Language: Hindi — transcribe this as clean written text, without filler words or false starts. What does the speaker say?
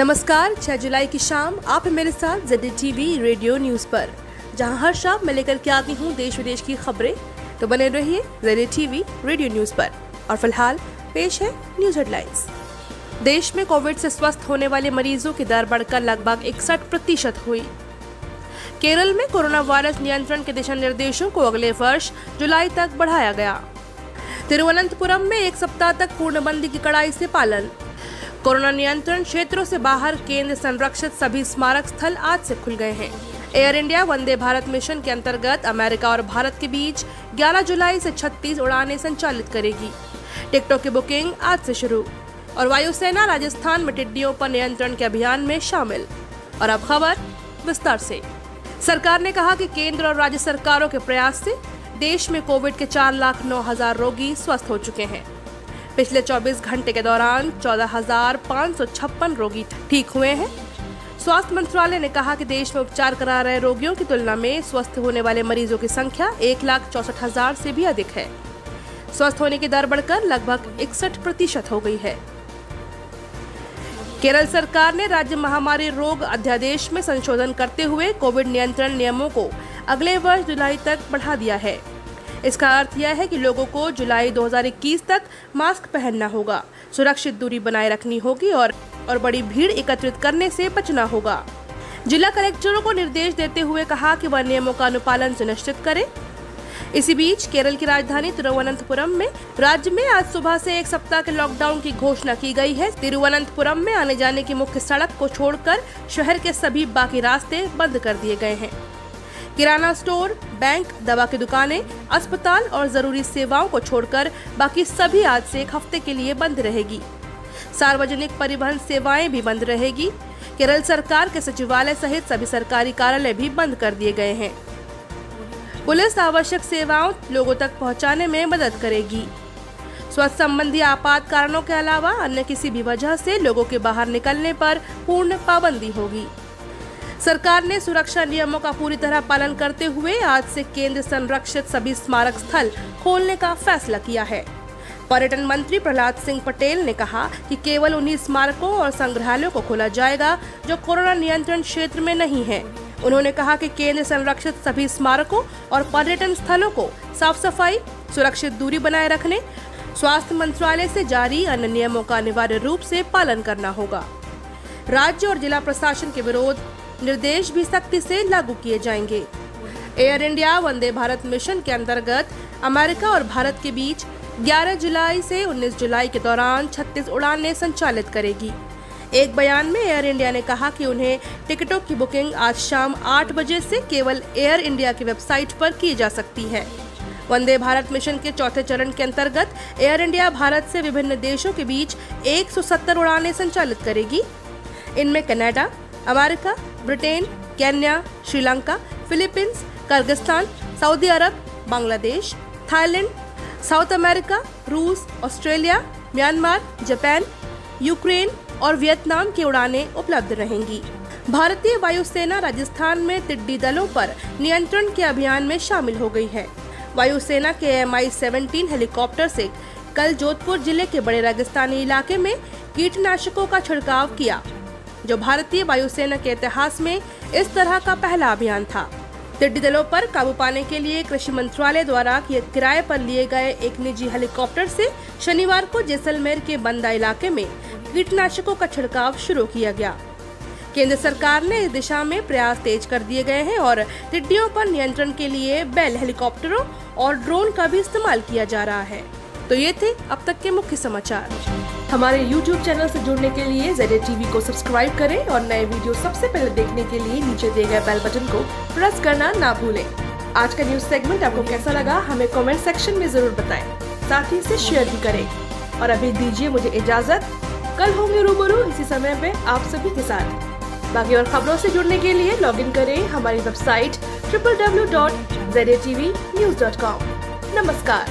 नमस्कार, 6 जुलाई की शाम आप हैं मेरे साथ ZDTV रेडियो न्यूज पर, जहां हर शाम मैं लेकर के आती हूं देश विदेश की खबरें। तो बने रहिए ZDTV रेडियो न्यूज पर। और फिलहाल पेश है न्यूज हेडलाइंस। देश में कोविड से स्वस्थ होने वाले मरीजों की दर बढ़कर लगभग 61% हुई। केरल में कोरोना वायरस नियंत्रण के दिशा निर्देशों को अगले वर्ष जुलाई तक बढ़ाया गया। तिरुवनंतपुरम में एक सप्ताह तक पूर्णबंदी की कड़ाई से पालन। कोरोना नियंत्रण क्षेत्रों से बाहर केंद्र संरक्षित सभी स्मारक स्थल आज से खुल गए हैं। Air India Vande Bharat mission के अंतर्गत अमेरिका और भारत के बीच 11 जुलाई से 36 उड़ानें संचालित करेगी। टिकटों की बुकिंग आज से शुरू। और वायुसेना राजस्थान में टिड्डियों पर नियंत्रण के अभियान में शामिल। और अब खबर विस्तार से। सरकार ने कहा कि केंद्र और राज्य सरकारों के प्रयास से देश में कोविड के 4,09,000 रोगी स्वस्थ हो चुके हैं। पिछले 24 घंटे के दौरान 14,556 रोगी ठीक हुए हैं। स्वास्थ्य मंत्रालय ने कहा कि देश में उपचार करा रहे रोगियों की तुलना में स्वस्थ होने वाले मरीजों की संख्या 1,64,000 से भी अधिक है। स्वस्थ होने की दर बढ़कर लगभग 61% हो गई है। केरल सरकार ने राज्य महामारी रोग अध्यादेश में संशोधन करते हुए कोविड नियंत्रण नियमों को अगले वर्ष जुलाई तक बढ़ा दिया है। इसका अर्थ यह है कि लोगों को जुलाई 2021 तक मास्क पहनना होगा, सुरक्षित दूरी बनाए रखनी होगी और बड़ी भीड़ एकत्रित करने से बचना होगा। जिला कलेक्टरों को निर्देश देते हुए कहा कि वह नियमों का अनुपालन सुनिश्चित करें। इसी बीच केरल की राजधानी तिरुवनंतपुरम में राज्य में आज सुबह से एक सप्ताह के लॉकडाउन की घोषणा की गई है। तिरुवनंतपुरम में आने जाने की मुख्य सड़क को छोड़कर शहर के सभी बाकी रास्ते बंद कर दिए गए हैं। किराना स्टोर, बैंक, दवा की दुकानें, अस्पताल और जरूरी सेवाओं को छोड़कर बाकी सभी आज से एक हफ्ते के लिए बंद रहेगी। सार्वजनिक परिवहन सेवाएं भी बंद रहेगी। केरल सरकार के सचिवालय सहित सभी सरकारी कार्यालय भी बंद कर दिए गए हैं। पुलिस आवश्यक सेवाओं लोगों तक पहुंचाने में मदद करेगी। स्वास्थ्य संबंधी आपात कारणों के अलावा अन्य किसी भी वजह से लोगों के बाहर निकलने पर पूर्ण पाबंदी होगी। सरकार ने सुरक्षा नियमों का पूरी तरह पालन करते हुए आज से केंद्र संरक्षित सभी स्मारक स्थल खोलने का फैसला किया है। पर्यटन मंत्री प्रहलाद सिंह पटेल ने कहा कि केवल उन्हीं स्मारकों और संग्रहालयों को खोला जाएगा जो कोरोना नियंत्रण क्षेत्र में नहीं है। उन्होंने कहा कि केंद्र संरक्षित सभी स्मारकों और पर्यटन स्थलों को साफ सफाई, सुरक्षित दूरी बनाए रखने, स्वास्थ्य मंत्रालय से जारी अन्य नियमों का अनिवार्य रूप से पालन करना होगा। राज्य और जिला प्रशासन के विरोध निर्देश भी सख्ती से लागू किए जाएंगे। Air India Vande Bharat mission के अंतर्गत अमेरिका और भारत के बीच 11 जुलाई से 19 जुलाई के दौरान 36 उड़ानें संचालित करेगी। एक बयान में एयर इंडिया ने कहा कि उन्हें टिकटों की बुकिंग आज शाम 8 बजे से केवल एयर इंडिया की वेबसाइट पर की जा सकती है। वंदे भारत मिशन के चौथे चरण के अंतर्गत एयर इंडिया भारत से विभिन्न देशों के बीच 170 उड़ानें संचालित करेगी। इनमें Canada, America, Britain, Kenya, Sri Lanka, Philippines, Kyrgyzstan, Saudi Arab, Bangladesh, Thailand, South America, रूस, ऑस्ट्रेलिया, म्यांमार, जापान, यूक्रेन और वियतनाम की उड़ानें उपलब्ध रहेंगी। भारतीय वायुसेना राजस्थान में टिड्डी दलों पर नियंत्रण के अभियान में शामिल हो गई है। वायुसेना के Mi-17 हेलीकॉप्टर से कल जोधपुर जिले के बड़े रेगिस्तानी इलाके में कीटनाशकों का छिड़काव किया, जो भारतीय वायुसेना के इतिहास में इस तरह का पहला अभियान था। टिड्डी दलों पर काबू पाने के लिए कृषि मंत्रालय द्वारा किराए पर लिए गए एक निजी हेलीकॉप्टर से शनिवार को जैसलमेर के बंदा इलाके में कीटनाशकों का छिड़काव शुरू किया गया। केंद्र सरकार ने इस दिशा में प्रयास तेज कर दिए गए हैं और टिड्डियों पर नियंत्रण के लिए बेल हेलीकॉप्टरों और ड्रोन का भी इस्तेमाल किया जा रहा है। तो ये थे अब तक के मुख्य समाचार। हमारे YouTube चैनल से जुड़ने के लिए ZDTV को सब्सक्राइब करें और नए वीडियो सबसे पहले देखने के लिए नीचे दिए गए बेल बटन को प्रेस करना ना भूलें। आज का न्यूज सेगमेंट आपको कैसा लगा हमें कमेंट सेक्शन में जरूर बताएं। साथ ही इसे शेयर भी करें। और अभी दीजिए मुझे इजाजत। कल होंगे रूबरू इसी समय पे आप सभी के साथ। बाकी और खबरों से जुड़ने के लिए लॉग इन करें हमारी वेबसाइट www.zdatvnews.com। नमस्कार।